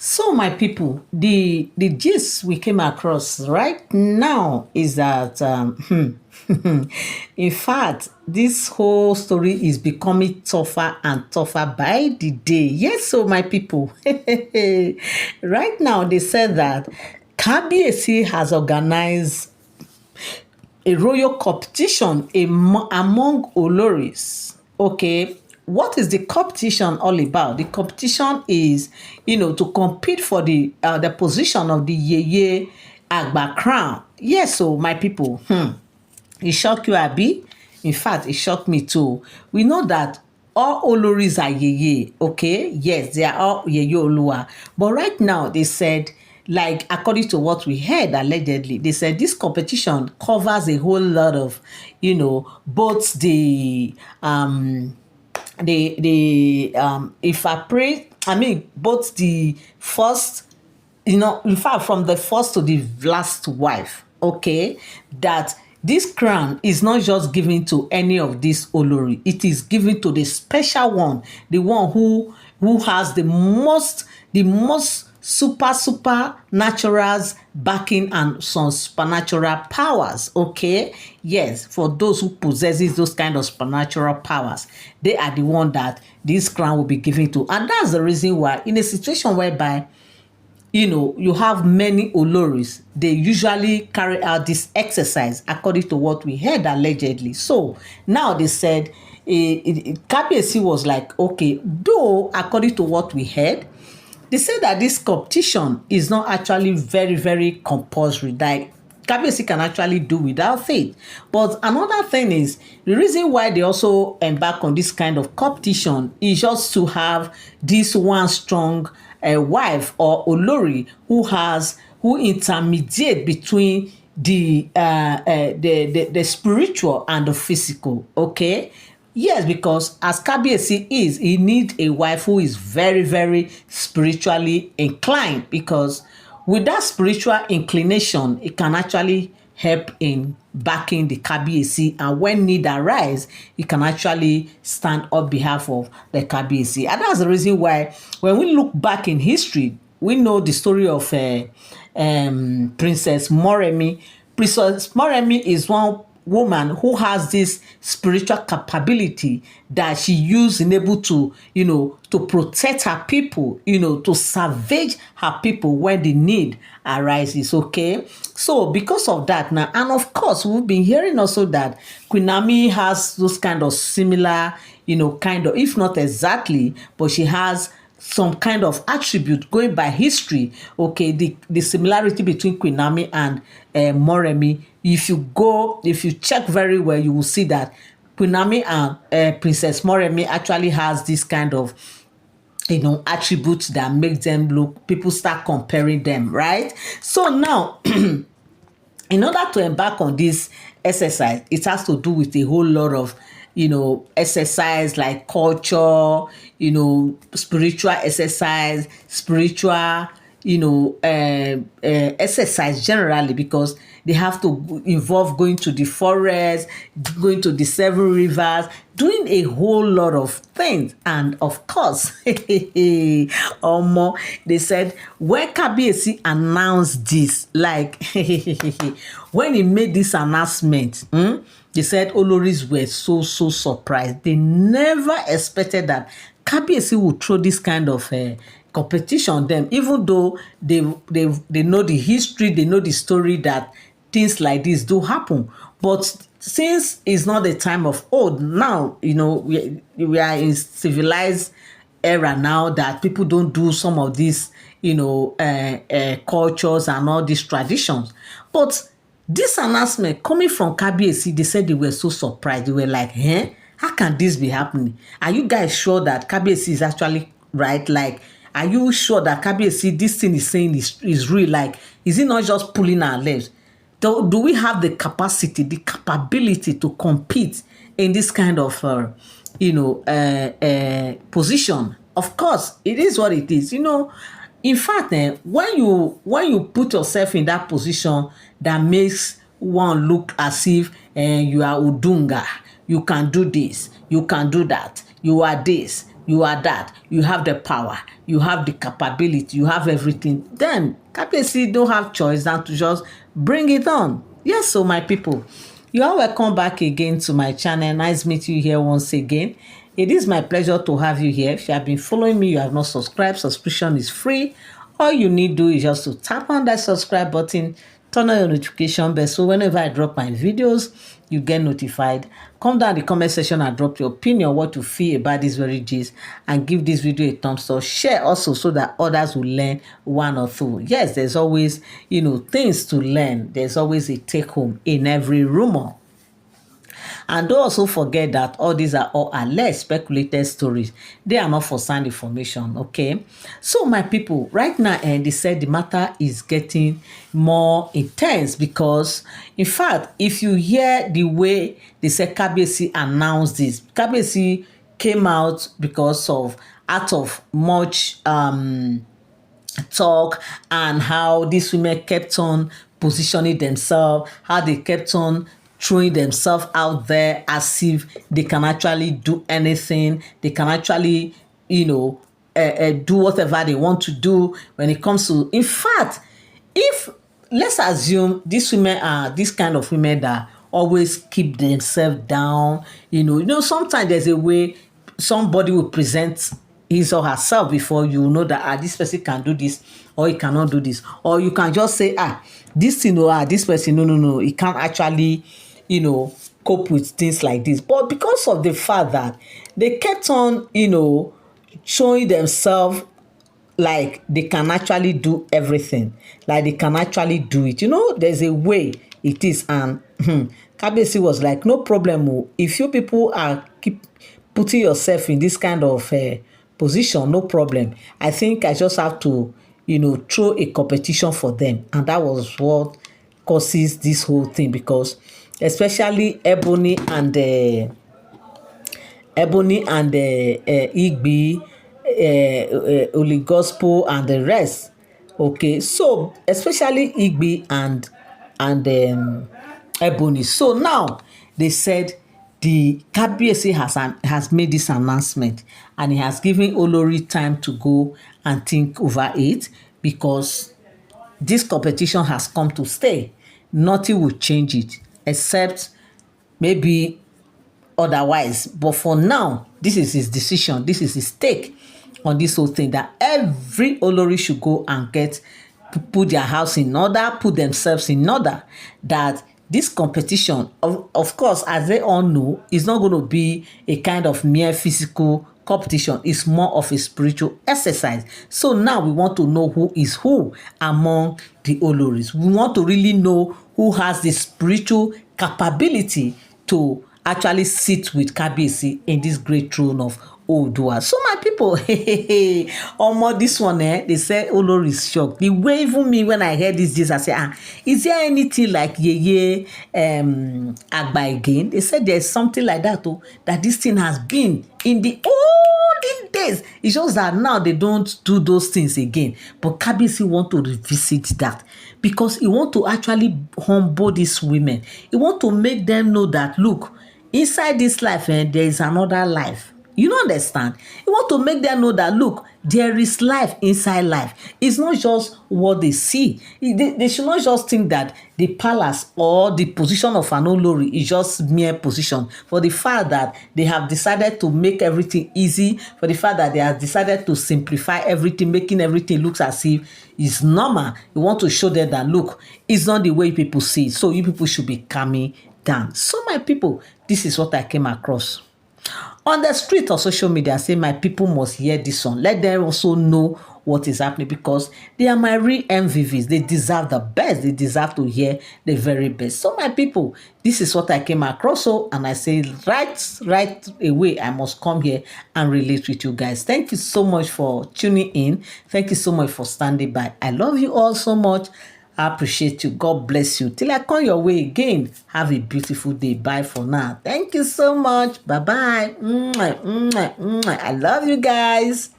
So, my people, the gist we came across right now is that, in fact, this whole story is becoming tougher and tougher by the day. Yes, so my people, right now they said that KBAC has organized a royal competition among Oloris. Okay, what is the competition all about? The competition is, to compete for the position of the Yeye Agba crown. Yes, so my people, it shocked you, Abi? In fact, it shocked me too. We know that all Oloris are Yeye, okay? Yes, they are all Yeye Olua. But right now, they said, like, according to what we heard allegedly, they said this competition covers a whole lot of, both if I pray, I mean, both the first, in fact, from the first to the last wife, okay, that this crown is not just given to any of these Olori. It is given to the special one, the one who has the most super naturals backing and some supernatural powers. Okay, yes, for those who possesses those kind of supernatural powers, they are the one that this crown will be given to. And that's the reason why, in a situation whereby you have many Oloris, they usually carry out this exercise according to what we heard allegedly. So now they said, KBAC was like, okay, though according to what we heard, they say that this competition is not actually very, very compulsory. Like, KBAC can actually do without it. But another thing is, the reason why they also embark on this kind of competition is just to have this one strong wife or Olori who intermediate between the spiritual and the physical. Okay. Yes, because as KBAC is, he need a wife who is very, very spiritually inclined, because with that spiritual inclination, it can actually help in backing the KBAC, and when need arise, it can actually stand on behalf of the KBAC. And that's the reason why when we look back in history, we know the story of Princess Moremi. Princess Moremi is one woman who has this spiritual capability that she used in able to, to protect her people, to salvage her people when the need arises. Okay, so because of that now, and of course we've been hearing also that Queen Naomi has those kind of similar, kind of, if not exactly, but she has some kind of attribute going by history. Okay, the similarity between Queen Naomi and Moremi, if you check very well, you will see that Queen Naomi and Princess Moremi actually has this kind of attributes that make them look, people start comparing them, right? So now in order to embark on this exercise, it has to do with a whole lot of exercise, like culture, spiritual exercise, spiritual, exercise generally, because they have to involve going to the forest, going to the 7 rivers, doing a whole lot of things. And of course, they said when KBAC announced this, like when he made this announcement, they said Oloris were so surprised. They never expected that KBAC would throw this kind of competition on them, even though they know the history, they know the story that things like this do happen. But since it's not the time of old now, we are in civilized era now, that people don't do some of these cultures and all these traditions. But this announcement coming from KBAC, they said they were so surprised. They were like, how can this be happening? Are you guys sure that KBAC is actually right? Like, are you sure that KBAC, this thing is saying is real? Like, is it not just pulling our legs? Do we have the capacity, the capability to compete in this kind of, position? Of course, it is what it is. In fact, when you put yourself in that position, that makes one look as if you are Udunga, you can do this, you can do that, you are this, you are that, you have the power, you have the capability, you have everything, then Kabiyesi don't have choice than to just bring it on. Yes, so my people, you are welcome back again to my channel. Nice meeting you here once again. It is my pleasure to have you here. If you have been following me, you have not subscribed, subscription is free. All you need to do is just to tap on that subscribe button, turn on your notification bell, so whenever I drop my videos, you get notified. Come down in the comment section and drop your opinion, what you feel about this very gist, and give this video a thumbs up. Share also so that others will learn one or two. Yes, there's always, things to learn. There's always a take home in every rumor. And don't also forget that all these are all alleged speculated stories. They are not for sound information, okay? So my people, right now, they said the matter is getting more intense because, in fact, if you hear the way they said Kabiyesi announced this, Kabiyesi came out because of out of much talk and how these women kept on positioning themselves, how they kept on throwing themselves out there as if they can actually do anything, they can actually, do whatever they want to do when it comes to, in fact, if, let's assume these women are this kind of women that always keep themselves down, sometimes there's a way somebody will present his or herself before you know that this person can do this or he cannot do this, or you can just say this this person no he can't actually cope with things like this. But because of the fact that they kept on showing themselves like they can actually do everything, like they can actually do it, there's a way it is. And Kabiyesi was like, no problem, if you people are keep putting yourself in this kind of position, no problem. I think I just have to throw a competition for them. And that was what causes this whole thing, because especially Ebony and Igbi, Holy Gospel and the rest. Okay, so especially Igbi and Ebony. So now they said the Kabiyesi has made this announcement, and he has given Olori time to go and think over it, because this competition has come to stay. Nothing will change it, except maybe otherwise. But for now, this is his decision. This is his take on this whole thing, that every Olori should go and put their house in order, put themselves in order. That this competition, of course, as they all know, is not going to be a kind of mere physical competition. Is more of a spiritual exercise. So now we want to know who is who among the Oloris. We want to really know who has the spiritual capability to actually sit with Kabiyesi in this great throne of Oodua. So my people, this one, they say Olori is shocked. The way even me, when I heard this, I said, is there anything like Yeye Agba again? They said there's something like that, that this thing has been in the olden days. It's just that now they don't do those things again. But Kabiyesi want to revisit that, because he want to actually humble these women. He want to make them know that, look, inside this life, there is another life. You don't understand? You want to make them know that, look, there is life inside life. It's not just what they see. They should not just think that the palace or the position of an Olori is just mere position. For the fact that they have decided to make everything easy, for the fact that they have decided to simplify everything, making everything look as if it's normal. You want to show them that, look, it's not the way people see it. So you people should be calming down. So my people, this is what I came across on the street or social media. Say my people must hear this one. Let them also know what is happening, because they are my real MVVs. They deserve the best. They deserve to hear the very best. So my people, this is what I came across. So, and I say right away, I must come here and relate with you guys. Thank you so much for tuning in. Thank you so much for standing by. I love you all so much. I appreciate you. God bless you. Till I come your way again, have a beautiful day. Bye for now. Thank you so much. Bye-bye. I love you guys.